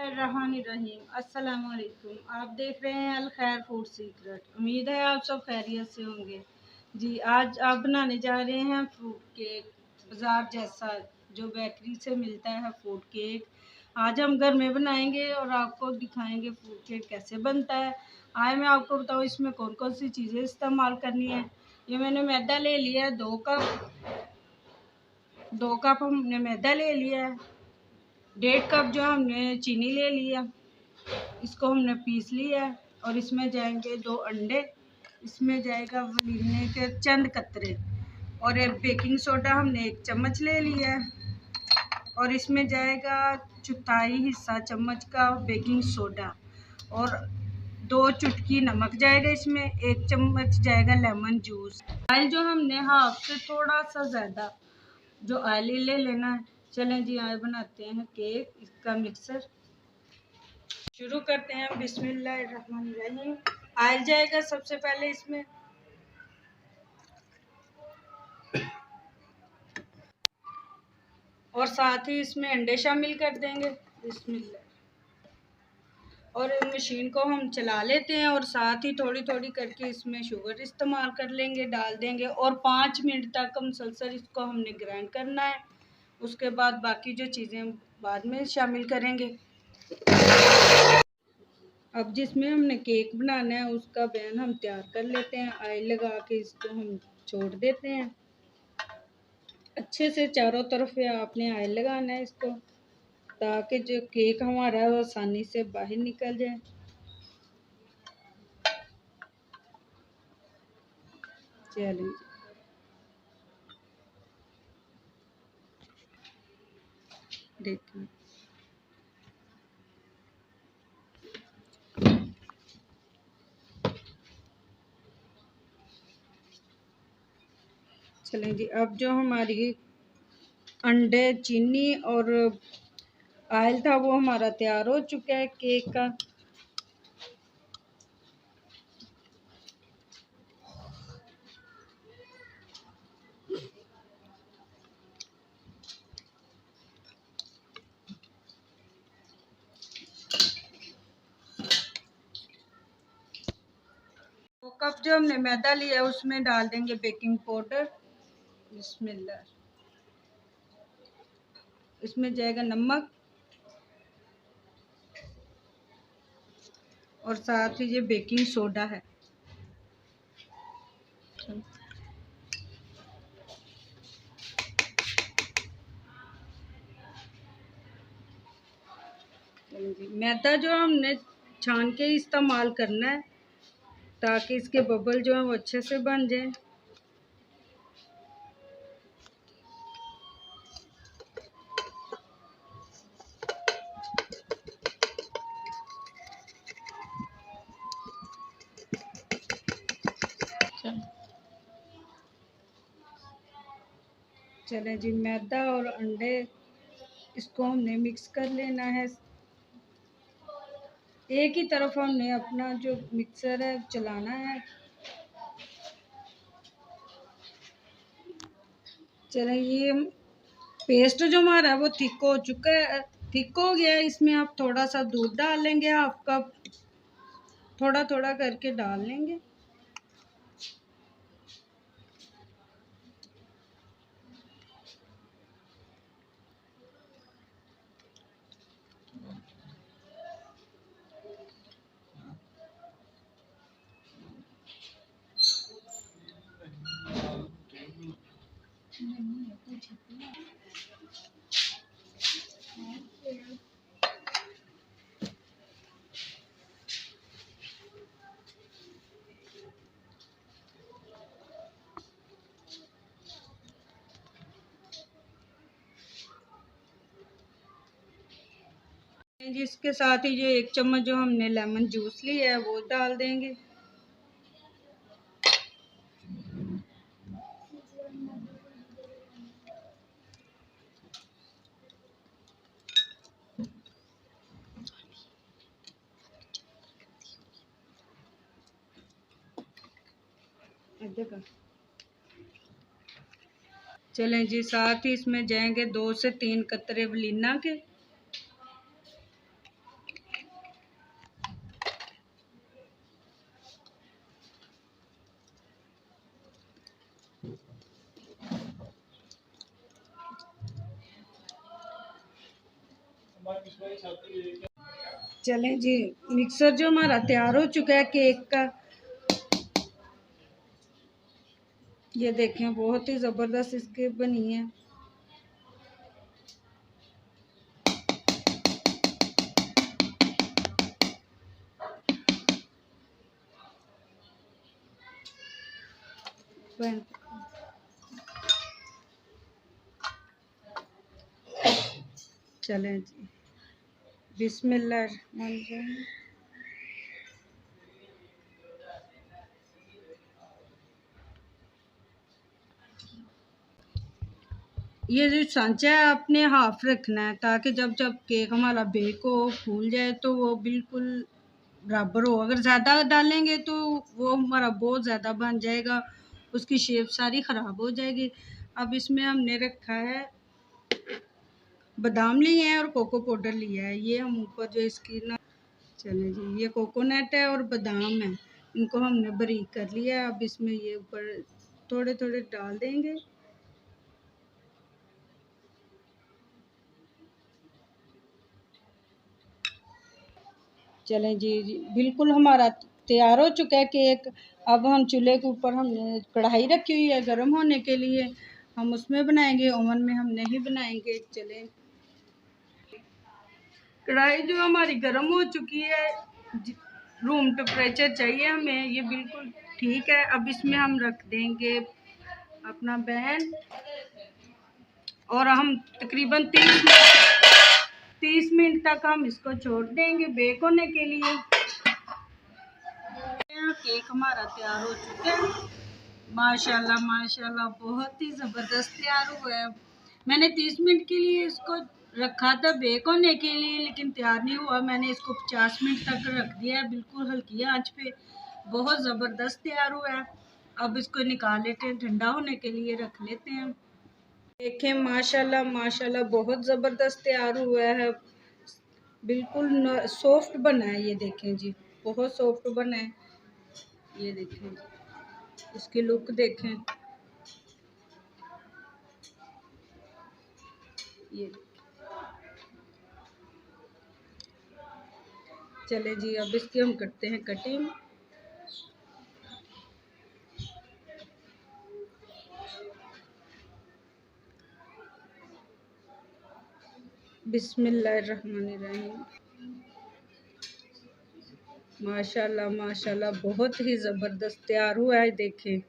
बिस्मिल्लाहिर्रहमानिर्रहीम। अस्सलाम वालेकुम। आप देख रहे हैं अल खैर फूड सीक्रेट। उम्मीद है आप सब खैरियत से होंगे। जी, आज आप बनाने जा रहे हैं फ्रूट केक, बाज़ार जैसा जो बेकरी से मिलता है फ्रूट केक। आज हम घर में बनाएंगे और आपको दिखाएंगे फ्रूट केक कैसे बनता है। आए मैं आपको बताऊँ इसमें कौन कौन सी चीज़ें इस्तेमाल करनी है। ये मैंने मैदा ले लिया है 2 कप हमने मैदा ले लिया है। 1.5 कप जो हमने चीनी ले लिया, इसको हमने पीस लिया है। और इसमें जाएंगे 2 अंडे, इसमें जाएगा वनीले के चंद कतरे, और एक बेकिंग सोडा हमने 1 चम्मच ले लिया है। और इसमें जाएगा 1/4 हिस्सा चम्मच का बेकिंग सोडा, और 2 चुटकी नमक जाएगा। इसमें 1 चम्मच जाएगा लेमन जूस। ऑयल जो हमने हाफ से थोड़ा सा ज़्यादा जो ऑयल ले लेना है। चलें जी, आज बनाते हैं केक, इसका मिक्सर शुरू करते हैं। बिस्मिल्लाहिर्रहमानिर्रहीम। ऑयल जाएगा सबसे पहले इसमें, और साथ ही इसमें अंडे शामिल कर देंगे। बिस्मिल्लाह। और मशीन को हम चला लेते हैं, और साथ ही थोड़ी थोड़ी करके इसमें शुगर इस्तेमाल कर लेंगे, डाल देंगे, और 5 मिनट तक मुसलसल इसको हमने ग्राइंड करना है। उसके बाद बाकी जो चीज़ें बाद में शामिल करेंगे। अब जिसमें हमने केक बनाना है उसका बैन हम तैयार कर लेते हैं। ऑयल लगा के इसको हम छोड़ देते हैं। अच्छे से चारों तरफ आपने ऑयल लगाना है इसको, ताकि जो केक हमारा है वो आसानी से बाहर निकल जाए। चलिए देखिए, चलें जी। अब जो हमारी अंडे, चीनी और ऑयल था वो हमारा तैयार हो चुका है केक का। तो कप जो हमने मैदा लिया है उसमें डाल देंगे बेकिंग पाउडर। बिस्मिल्लाह। इसमें जाएगा नमक, और साथ ही ये बेकिंग सोडा है। मैदा जो हमने छान के इस्तेमाल करना है, ताकि इसके बबल जो है वो अच्छे से बन जाए। चलें जी, मैदा और अंडे इसको हमने मिक्स कर लेना है। एक ही तरफ हमने अपना जो मिक्सर है चलाना है। चलें, ये पेस्ट जो हमारा है वो थिक हो चुका है, थिक हो गया है। इसमें आप थोड़ा सा दूध डाल लेंगे, 1/2 कप, थोड़ा थोड़ा करके डाल लेंगे। जिसके साथ ही जो 1 चम्मच जो हमने लेमन जूस लिया है वो डाल देंगे। चलें जी, साथ ही इसमें जाएंगे 2 से 3 कतरे वनीला के, चलें जी, मिक्सर जो हमारा तैयार हो चुका है केक का, ये देखें बहुत ही ज़बरदस्त इसकी बनी है। चलें जी, बिस्मिल्लाहिर्रहमानिर्रहीम। ये जो सांचा है आपने हाफ रखना है, ताकि जब जब केक हमारा बेक हो फूल जाए तो वो बिल्कुल बराबर हो। अगर ज़्यादा डालेंगे तो वो हमारा बहुत ज़्यादा बन जाएगा, उसकी शेप सारी ख़राब हो जाएगी। अब इसमें हमने रखा है बादाम लिए हैं और कोको पाउडर लिया है। ये हम ऊपर जो इसकी ना, चलें जी, ये कोकोनट है और बादाम है, इनको हमने बारीक कर लिया है। अब इसमें ये ऊपर थोड़े थोड़े डाल देंगे। चलें जी, बिल्कुल हमारा तैयार हो चुका है केक। अब हम चूल्हे के ऊपर हमने कढ़ाई रखी हुई है गर्म होने के लिए, हम उसमें बनाएंगे, ओवन में हम नहीं बनाएंगे। चलें, कढ़ाई जो हमारी गर्म हो चुकी है, रूम टेम्परेचर चाहिए हमें, ये बिल्कुल ठीक है। अब इसमें हम रख देंगे अपना बैन और हम तकरीबन 30 मिनट तक हम इसको छोड़ देंगे बेक होने के लिए। केक हमारा तैयार हो चुका है, माशाल्लाह माशाल्लाह बहुत ही ज़बरदस्त तैयार हुआ है। मैंने 30 मिनट के लिए इसको रखा था बेक होने के लिए, लेकिन तैयार नहीं हुआ। मैंने इसको 50 मिनट तक रख दिया है, बिल्कुल हल्की आंच पे। बहुत ज़बरदस्त तैयार हुआ है। अब इसको निकाल लेते हैं, ठंडा होने के लिए रख लेते हैं। देखें माशाल्लाह माशाल्लाह बहुत ज़बरदस्त तैयार हुआ है, बिल्कुल सॉफ्ट बना है। ये देखें जी, बहुत सॉफ्ट बना है। ये देखें, इसकी लुक देखें, ये चले जी, अब इसकी हम करते हैं कटिंग। बिस्मिल्लाहिर्रहमानिर्रहीम। माशाल्लाह माशाल्लाह बहुत ही ज़बरदस्त तैयार हुआ है, देखें।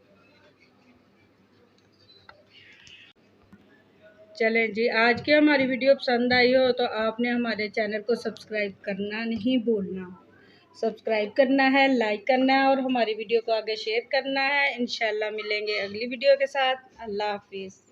चलें जी, आज की हमारी वीडियो पसंद आई हो तो आपने हमारे चैनल को सब्सक्राइब करना नहीं भूलना। सब्सक्राइब करना है, लाइक करना है और हमारी वीडियो को आगे शेयर करना है। इंशाल्लाह मिलेंगे अगली वीडियो के साथ। अल्लाह हाफिज़।